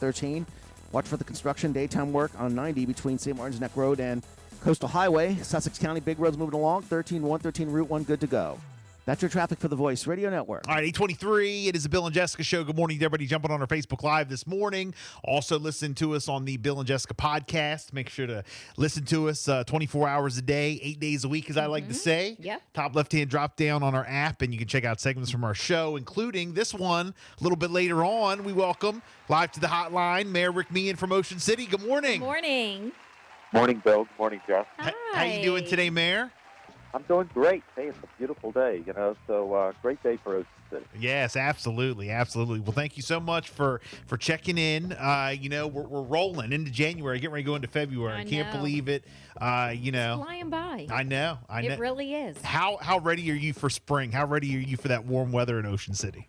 13. Watch for the construction daytime work on 90 between St. Martin's Neck Road and Coastal Highway. Sussex County, big roads moving along. 113 Route 1, good to go. That's your traffic for the Voice Radio Network. All right, 8:23. It is the Bill and Jessica Show. Good morning to everybody jumping on our Facebook Live this morning. Also, listen to us on the Bill and Jessica podcast. Make sure to listen to us 24 hours a day, 8 days a week, as I like to say. Yep. Top left-hand drop down on our app, and you can check out segments from our show, including this one a little bit later on. We welcome live to the hotline Mayor Rick Meehan from Ocean City. Good morning. Good morning. Morning, Bill. Good morning, Jeff. Hi. How you doing today, Mayor? I'm doing great. Hey, it's a beautiful day, so great day for Ocean City. Yes, absolutely. Well, thank you so much for checking in. We're rolling into January, getting ready to go into February. I Can't know. believe it. It's flying by. I know. It really is. How ready are you for spring? How ready are you for that warm weather in Ocean City?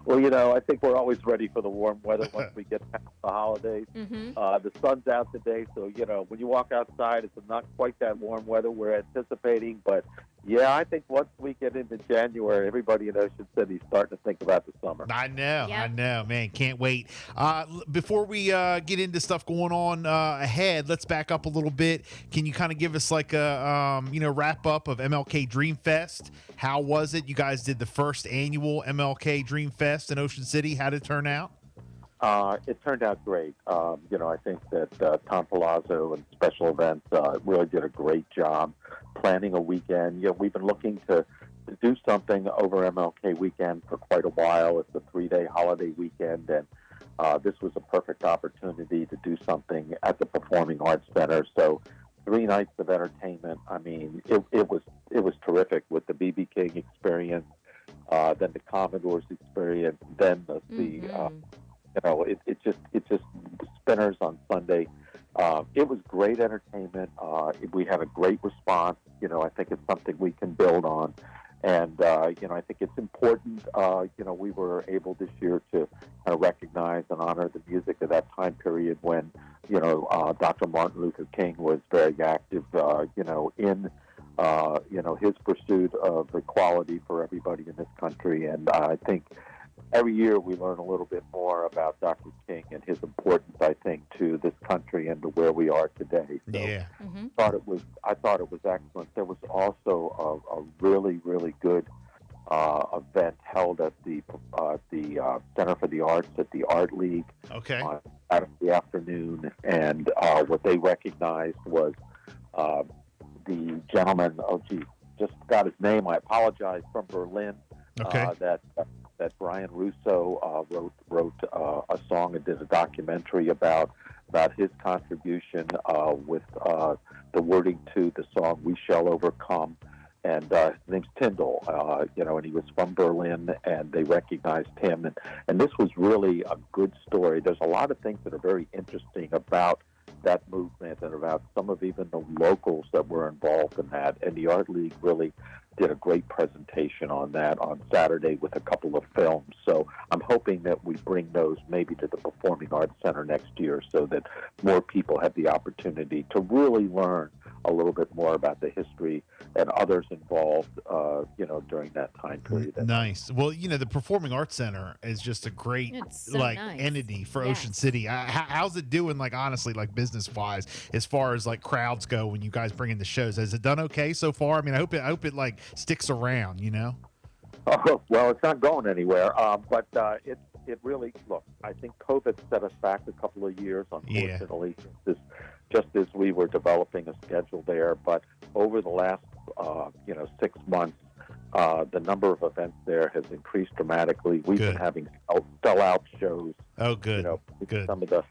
Well, I think we're always ready for the warm weather once we get past the holidays. Mm-hmm. The sun's out today, so, when you walk outside, it's not quite that warm weather we're anticipating. But, yeah, I think once we get into January, everybody in Ocean City is starting to think about the summer. I know, Yep. man. Can't wait. Before we get into stuff going on ahead, let's back up a little bit. Can you kind of give us like a wrap up of MLK Dream Fest? How was it? You guys did the first annual MLK Dream Fest in Ocean City. How did it turn out? It turned out great. I think that Tom Palazzo and Special Events really did a great job planning a weekend. We've been looking to do something over MLK weekend for quite a while. It's a 3-day holiday weekend, and this was a perfect opportunity to do something at the Performing Arts Center. So 3 nights of entertainment. I mean, it was terrific with the B.B. King experience, then the Commodores experience, then it just spinners on Sunday. It was great entertainment. We had a great response. I think it's something we can build on. And, I think it's important, we were able this year to recognize and honor the music of that time period when, Dr. Martin Luther King was very active, in his pursuit of equality for everybody in this country. And I think every year we learn a little bit more about Dr. King and his importance, I think, to this country and to where we are today. So Yeah. Mm-hmm. I thought it was excellent. There was also a really, really good event held at the Center for the Arts at the Art League Okay. out of the afternoon. And what they recognized was the gentleman, just forgot his name. I apologize, from Berlin. Okay. That Brian Russo wrote a song and did a documentary about his contribution with the wording to the song "We Shall Overcome." And his name's Tyndall, and he was from Berlin, and they recognized him. And this was really a good story. There's a lot of things that are very interesting about that movement and about some of even the locals that were involved in that. And the Art League really did a great presentation on that on Saturday with a couple of films. So I'm hoping that we bring those maybe to the Performing Arts Center next year so that more people have the opportunity to really learn a little bit more about the history and others involved, during that time period. Nice. Well, the Performing Arts Center is just a great It's so nice. entity for Yes. Ocean City. How's it doing, honestly, business wise, as far as crowds go when you guys bring in the shows? Has it done okay so far? I mean, I hope it sticks around. Oh, well, it's not going anywhere, but it really, look, I think COVID set us back a couple of years, unfortunately, just as we were developing a schedule there. But over the last, 6 months, the number of events there has increased dramatically. We've Good. been having sell-out shows. Oh, good. Good. Some of the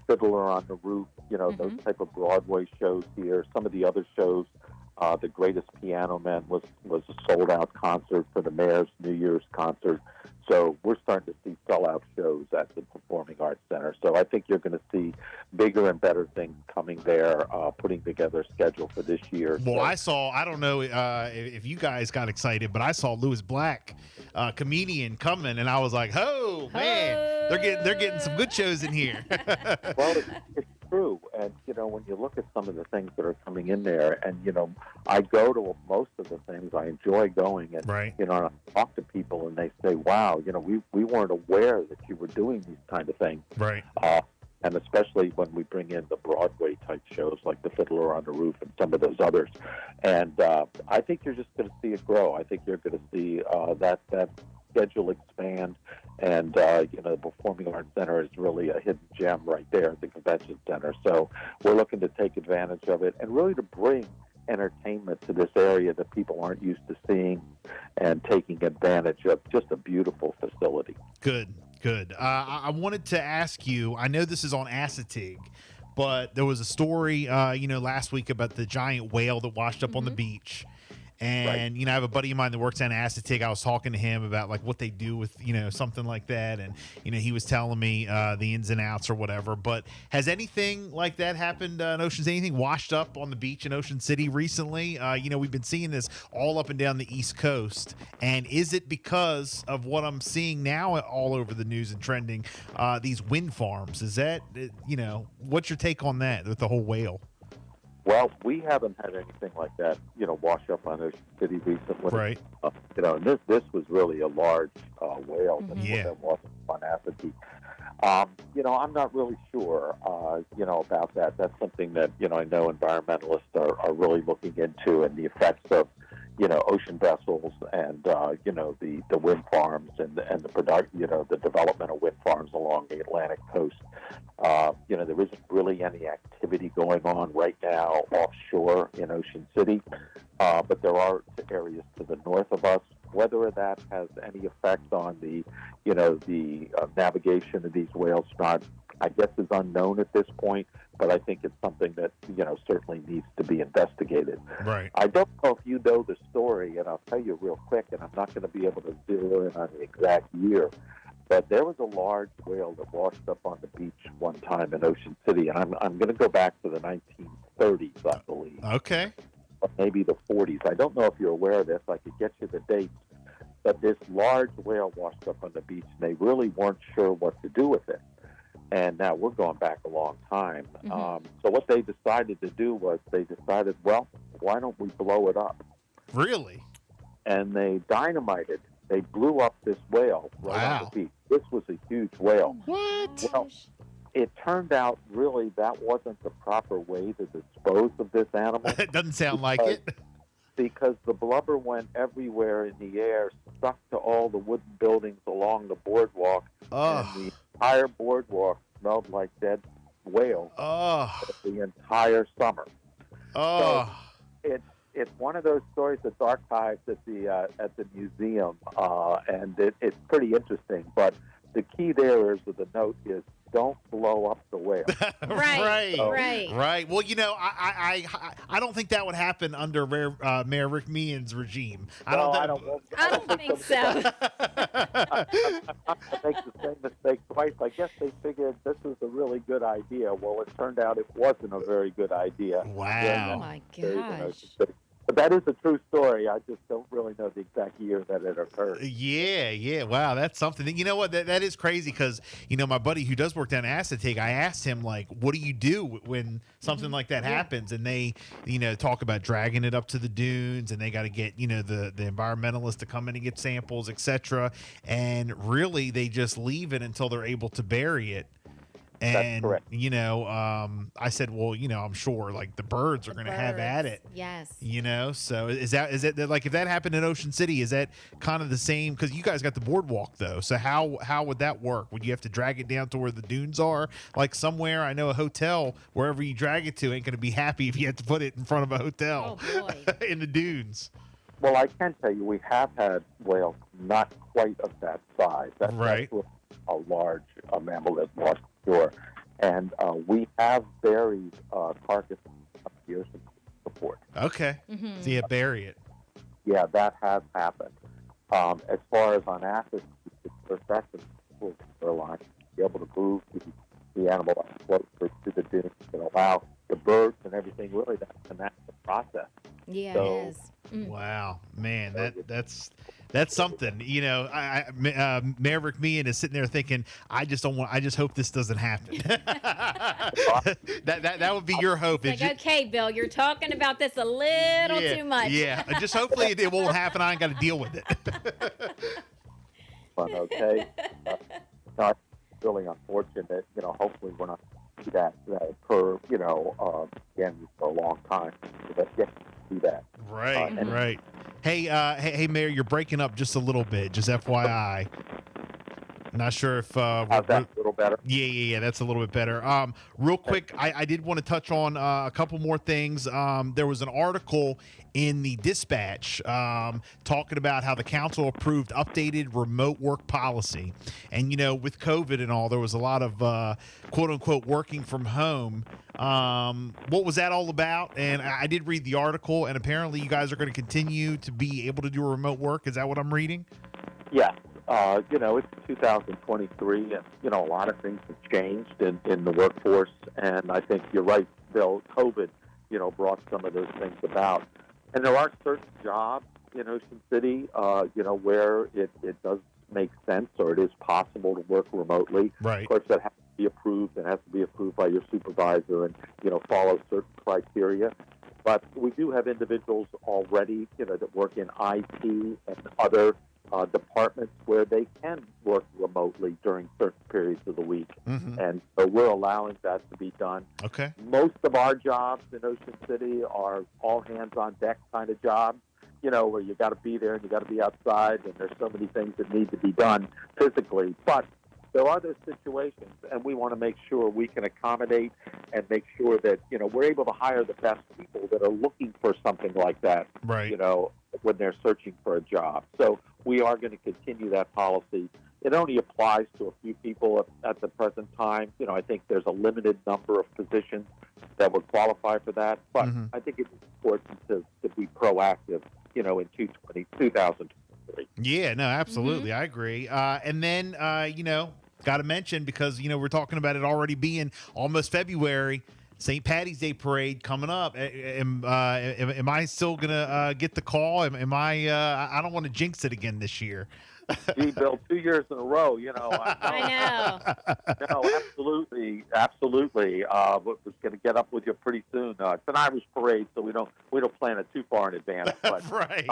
Fiddler on the Roof, those type of Broadway shows here. Some of the other shows, The Greatest Piano Man was a sold-out concert for the mayor's New Year's concert. So we're starting to see sell-out shows at the Performing Arts Center. So I think you're going to see bigger and better things coming there, putting together a schedule for this year. Well, I don't know if you guys got excited, but I saw Louis Black, comedian, coming, and I was like, oh, man, they're getting some good shows in here. Well, it's true. And, when you look at some of the things that are coming in there, and I go to most of the things. I enjoy going, and Right. and I talk to people, and they say, "Wow, we weren't aware that you were doing these kind of things." Right. And especially when we bring in the Broadway type shows like The Fiddler on the Roof and some of those others. And I think you're just going to see it grow. I think you're going to see that schedule expand. And, the Performing Arts Center is really a hidden gem right there at the convention center. So we're looking to take advantage of it and really to bring entertainment to this area that people aren't used to seeing and taking advantage of just a beautiful facility. Good. I wanted to ask you, I know this is on Assateague, but there was a story, last week about the giant whale that washed up on the beach. And, I have a buddy of mine that works down at Assateague. I was talking to him about like what they do with, something like that. And, he was telling me the ins and outs or whatever. But has anything like that happened in Ocean City? Anything washed up on the beach in Ocean City recently? We've been seeing this all up and down the East Coast. And is it because of what I'm seeing now all over the news and trending, these wind farms? Is that, what's your take on that with the whole whale? Well, we haven't had anything like that, wash up on Ocean City recently. Right. And this was really a large whale that washed up on Assateague. I'm not really sure, about that. That's something that, I know environmentalists are really looking into, and the effects of, ocean vessels and, the wind farms and the product, the development of wind farms along the Atlantic coast. There isn't really any activity going on right now offshore in Ocean City, but there are areas to the north of us. Whether that has any effect on the navigation of these whales or not, I guess is unknown at this point, but I think it's something that, certainly needs to be investigated. Right. I don't know if you know the story, and I'll tell you real quick, and I'm not going to be able to zero in on the exact year, but there was a large whale that washed up on the beach one time in Ocean City, and I'm going to go back to the 1930s, I believe. Okay. Or maybe the 40s. I don't know if you're aware of this. I could get you the dates. But this large whale washed up on the beach, and they really weren't sure what to do with it. And now we're going back a long time. So what they decided to do was well, why don't we blow it up? Really? And they dynamited. They blew up this whale right on the beach. This was a huge whale. What? Well, it turned out really that wasn't the proper way to dispose of this animal. It doesn't sound like it. Because the blubber went everywhere in the air, stuck to all the wooden buildings along the boardwalk, and the entire boardwalk smelled like dead whale the entire summer. So it's one of those stories that's archived at the museum, and it's pretty interesting. But the key there is that the note is don't blow up the whale. Right. Well, I don't think that would happen under Mayor Rick Meehan's regime. I don't think so. Make the same mistake twice. I guess they figured this was a really good idea. Well, it turned out it wasn't a very good idea. Wow. Oh my gosh. But that is a true story. I just don't really know the exact year that it occurred. Yeah. Wow, that's something. You know what? That is crazy because, my buddy who does work down at Assateague, I asked him, like, what do you do when something like that happens? And they, talk about dragging it up to the dunes, and they got to get, the environmentalists to come in and get samples, etc. And really, they just leave it until they're able to bury it. And, that's correct. I said, well, I'm sure like the birds are going to have at it. Yes. So is that like, if that happened in Ocean City, is that kind of the same? Because you guys got the boardwalk though. So how would that work? Would you have to drag it down to where the dunes are? Like somewhere, I know a hotel, wherever you drag it to ain't going to be happy if you have to put it in front of a hotel in the dunes. Well, I can tell you we have had whales not quite of that size. That's a large mammal that washed ashore. And we have buried carcasses years before. Okay. So you bury it. Yeah, that has happened. As far as on acid, that's a line. Be able to move the animal float through the dunes and allow the birds and everything really to connect the process. Yeah, so, it is. Wow, man, That's something. You know, Mayor Rick Meehan is sitting there thinking, I just hope this doesn't happen. that would be your hope. Like, okay, Bill, you're talking about this a little too much. Yeah, just hopefully it won't happen. I ain't got to deal with it. Fun, okay. No, it's really unfortunate. You know, hopefully we're not see that occur. You know, again for a long time. So that's yet to see that. Right, right. Hey, Mayor, you're breaking up just a little bit. Just FYI. Not sure if how's that a little better? Yeah, that's a little bit better. Real quick, I did want to touch on a couple more things. There was an article in the Dispatch talking about how the council approved updated remote work policy, and you know, with COVID and all, there was a lot of quote unquote working from home. What was that all about? And I did read the article, and apparently you guys are going to continue to be able to do remote work. Is that what I'm reading? Yes. You know, it's 2023, and, you know, a lot of things have changed in the workforce, and I think you're right, Bill. COVID, you know, brought some of those things about. And there are certain jobs in Ocean City, you know, where it does make sense or it is possible to work remotely. Right. Of course, that has to be approved. It has to be approved by your supervisor and, you know, follow certain criteria. But we do have individuals already, you know, that work in IT and other departments where they can work remotely during certain periods of the week. Mm-hmm. And so we're allowing that to be done. Okay. Most of our jobs in Ocean City are all hands on deck kind of jobs, you know, where you got to be there and you got to be outside and there's so many things that need to be done physically. But there are those situations, and we want to make sure we can accommodate and make sure that, you know, we're able to hire the best people that are looking for something like that, Right. you know, when they're searching for a job. So we are going to continue that policy. It only applies to a few people at the present time. You know, I think there's a limited number of positions that would qualify for that. But Mm-hmm. I think it's important to be proactive, you know, in 2023. Yeah, no, absolutely. I agree. And then, you know, got to mention, because, you know, we're talking about it already being almost February, St. Patty's Day parade coming up. Am I still going to get the call? Am I don't want to jinx it again this year. Gee, Bill, 2 years in a row, you know. I know. No, absolutely. We're going to get up with you pretty soon. It's an Irish parade, so we don't plan it too far in advance. But Right.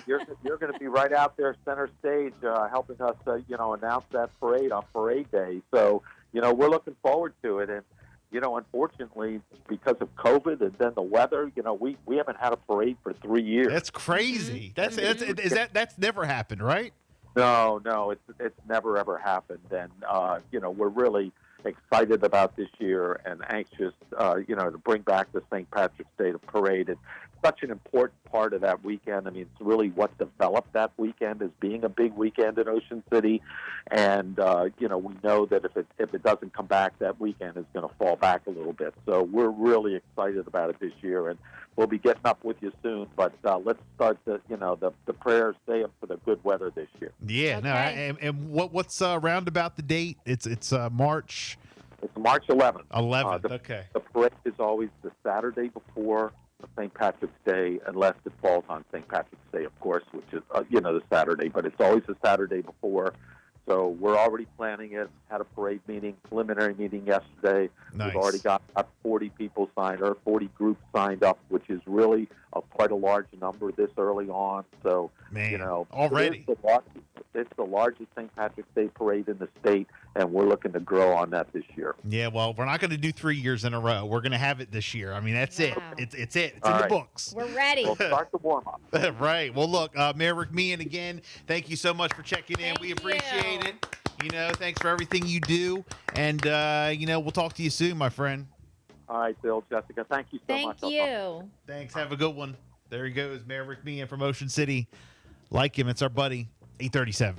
you're going to be right out there center stage, helping us, you know, announce that parade on parade day. So, you know, we're looking forward to it. And, you know, unfortunately, because of COVID and then the weather, you know, we haven't had a parade for 3 years. That's crazy. That's never happened, right? No, it's never ever happened, and you know, we're really excited about this year and anxious, you know, to bring back the St. Patrick's Day parade. It's such an important part of that weekend. I mean, it's really what developed that weekend as being a big weekend in Ocean City, and you know, we know that if it doesn't come back, that weekend is going to fall back a little bit. So we're really excited about it this year, and we'll be getting up with you soon. But let's start the prayers stay up for the good weather this year. Yeah, Okay. no, and what's roundabout the date? It's March. It's March 11th. 11th. Okay. The parade is always the Saturday before St. Patrick's Day, unless it falls on St. Patrick's Day, of course, which is, you know, the Saturday. But it's always the Saturday before. So we're already planning it. Had a parade meeting, preliminary meeting yesterday. Nice. We've already got about 40 people signed, or 40 groups signed up, which is really quite a large number this early on. So, Man, you know, already. It's the largest St. Patrick's Day parade in the state, and we're looking to grow on that this year. Yeah, well, we're not going to do 3 years in a row. We're going to have it this year. I mean, that's it. Wow. It's it. It's All in the right. books. We're ready. We'll start the warm-up. Right. Well, look, Mayor Rick Meehan, again, thank you so much for checking in. Thank We you. appreciate it. You know, thanks for everything you do. And, you know, we'll talk to you soon, my friend. All right, Bill, Jessica, thank you so much. Thank you. Thanks. Have a good one. There he goes, Mayor Rick Meehan from Ocean City. Like him. It's our buddy, 837.